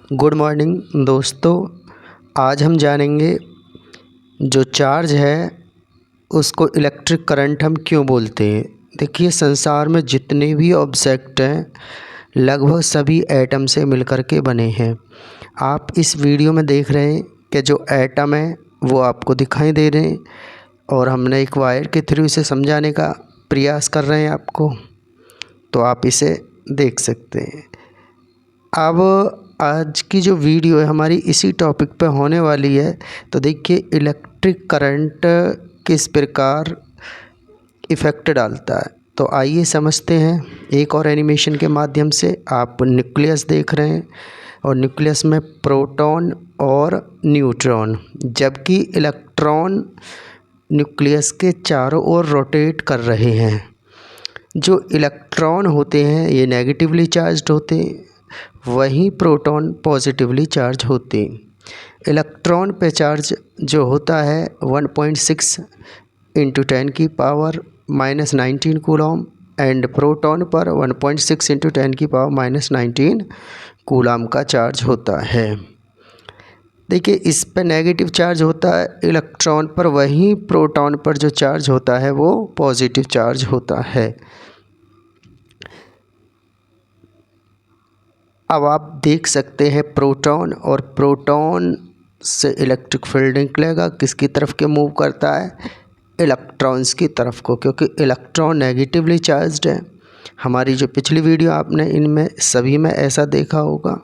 Good morning दोस्तों। आज हम जानेंगे जो चार्ज है उसको इलेक्ट्रिक करंट हम क्यों बोलते हैं। देखिए, संसार में जितने भी ऑब्जेक्ट हैं लगभग सभी एटम से मिलकर के बने हैं। आप इस वीडियो में देख रहे हैं कि जो एटम है वो आपको दिखाई दे रहे हैं और हमने एक वायर के थ्रू इसे समझाने का प्रयास कर रहे हैं आपको, तो आप इसे देख सकते हैं। अब आज की जो वीडियो है हमारी इसी टॉपिक पे होने वाली है। तो देखिए, इलेक्ट्रिक करंट किस प्रकार इफ़ेक्ट डालता है, तो आइए समझते हैं एक और एनिमेशन के माध्यम से। आप न्यूक्लियस देख रहे हैं और न्यूक्लियस में प्रोटॉन और न्यूट्रॉन, जबकि इलेक्ट्रॉन न्यूक्लियस के चारों ओर रोटेट कर रहे हैं। जो इलेक्ट्रॉन होते हैं ये नेगेटिवली चार्ज्ड होते हैं, वहीं प्रोटॉन पॉजिटिवली चार्ज होते हैं। इलेक्ट्रॉन पे चार्ज जो होता है 1.6 इंटू 10 की पावर -19 कूलम एंड प्रोटॉन पर 1.6 इंटू 10 की पावर -19 कूलम का चार्ज होता है। देखिए, इस पे नेगेटिव चार्ज होता है इलेक्ट्रॉन पर, वहीं प्रोटॉन पर जो चार्ज होता है वो पॉजिटिव चार्ज होता है। अब आप देख सकते हैं प्रोटॉन, और प्रोटॉन से इलेक्ट्रिक फील्ड निकलेगा, किसकी तरफ के मूव करता है, इलेक्ट्रॉन्स की तरफ को, क्योंकि इलेक्ट्रॉन नेगेटिवली चार्ज्ड है। हमारी जो पिछली वीडियो आपने इनमें सभी में ऐसा देखा होगा।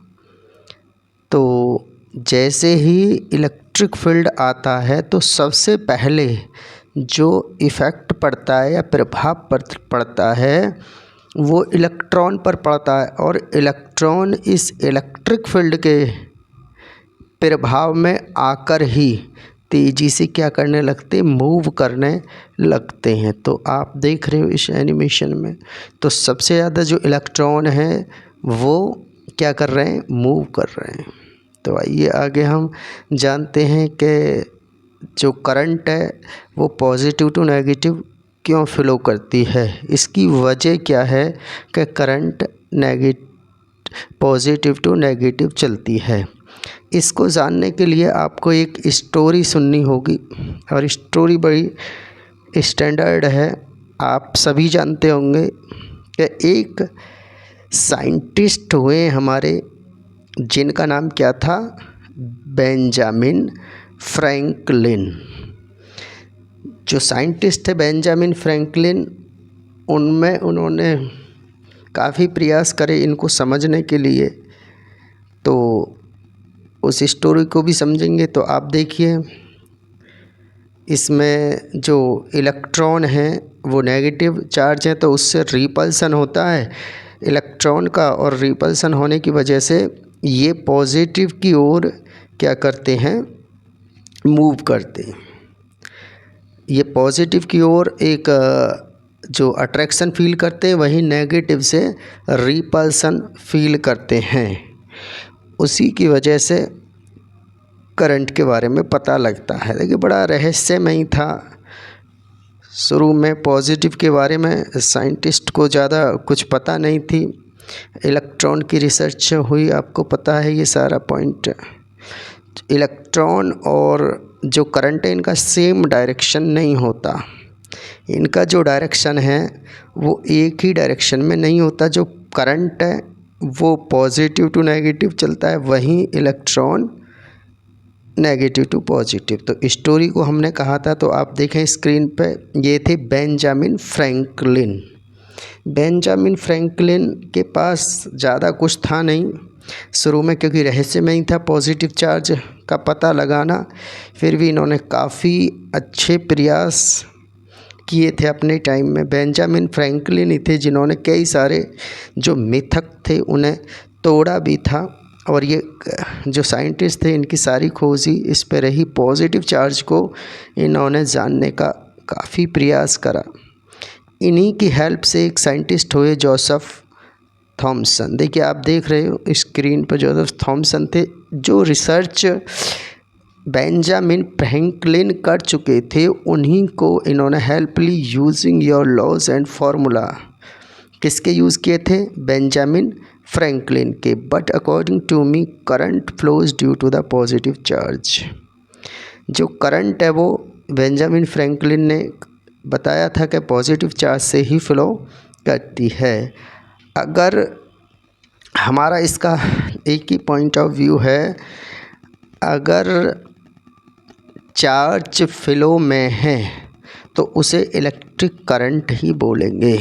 तो जैसे ही इलेक्ट्रिक फील्ड आता है तो सबसे पहले जो इफ़ेक्ट पड़ता है या प्रभाव पड़ता है वो इलेक्ट्रॉन पर पड़ता है, और इलेक्ट्रॉन इस इलेक्ट्रिक फील्ड के प्रभाव में आकर ही तेज़ी से क्या करने लगते, मूव करने लगते हैं। तो आप देख रहे हो इस एनिमेशन में, तो सबसे ज़्यादा जो इलेक्ट्रॉन हैं वो क्या कर रहे हैं, मूव कर रहे हैं। तो आइए आगे हम जानते हैं कि जो करंट है वो पॉजिटिव टू नेगेटिव क्यों फ्लो करती है, इसकी वजह क्या है कि करंट पॉजिटिव टू नेगेटिव चलती है। इसको जानने के लिए आपको एक स्टोरी सुननी होगी, और स्टोरी बड़ी स्टैंडर्ड है। आप सभी जानते होंगे कि एक साइंटिस्ट हुए हमारे, जिनका नाम क्या था, बेंजामिन फ्रैंकलिन। जो साइंटिस्ट थे बेंजामिन फ्रैंकलिन, उनमें उन्होंने काफ़ी प्रयास करे इनको समझने के लिए। तो उस स्टोरी को भी समझेंगे। तो आप देखिए, इसमें जो इलेक्ट्रॉन हैं वो नेगेटिव चार्ज है, तो उससे रिपल्सन होता है इलेक्ट्रॉन का, और रिपल्सन होने की वजह से ये पॉजिटिव की ओर क्या करते हैं, मूव करते हैं। ये पॉजिटिव की ओर एक जो अट्रैक्शन फील करते हैं, वहीं नेगेटिव से रिपल्सन फील करते हैं। उसी की वजह से करंट के बारे में पता लगता है। देखिए, बड़ा रहस्यमयी था। शुरू में पॉजिटिव के बारे में साइंटिस्ट को ज़्यादा कुछ पता नहीं थी। इलेक्ट्रॉन की रिसर्च हुई, आपको पता है ये सारा पॉइंट। इलेक्ट्रॉन और जो करंट है इनका सेम डायरेक्शन नहीं होता। इनका जो डायरेक्शन है वो एक ही डायरेक्शन में नहीं होता। जो करंट है वो पॉजिटिव टू नेगेटिव चलता है, वहीं इलेक्ट्रॉन नेगेटिव टू पॉजिटिव। तो स्टोरी को हमने कहा था, तो आप देखें स्क्रीन पे, ये थे बेंजामिन फ्रैंकलिन। बेंजामिन फ्रैंकलिन के पास ज़्यादा कुछ था नहीं शुरू में, क्योंकि रहस्य में ही था पॉजिटिव चार्ज का पता लगाना। फिर भी इन्होंने काफ़ी अच्छे प्रयास किए थे अपने टाइम में। बेंजामिन फ्रैंकलिन ही थे जिन्होंने कई सारे जो मिथक थे उन्हें तोड़ा भी था, और ये जो साइंटिस्ट थे इनकी सारी खोज ही इस पर रही। पॉजिटिव चार्ज को इन्होंने जानने का काफ़ी प्रयास करा। इन्हीं की हेल्प से एक साइंटिस्ट हुए जोसेफ थॉमसन। देखिए, आप देख रहे हो स्क्रीन पर, जोसेफ थॉमसन थे जो रिसर्च बेंजामिन फ्रैंकलिन कर चुके थे। उन्हीं को इन्होंने हेल्प ली using your laws and formula. किसके यूज़ किए थे, बेंजामिन फ्रैंकलिन के, but according to me current flows due to the positive charge. जो करंट है वो बेंजामिन फ्रैंकलिन ने बताया था कि पॉजिटिव चार्ज से ही फ्लो करती है। अगर हमारा इसका एक ही पॉइंट ऑफ व्यू है, अगर चार्ज फ्लो में है तो उसे इलेक्ट्रिक करंट ही बोलेंगे।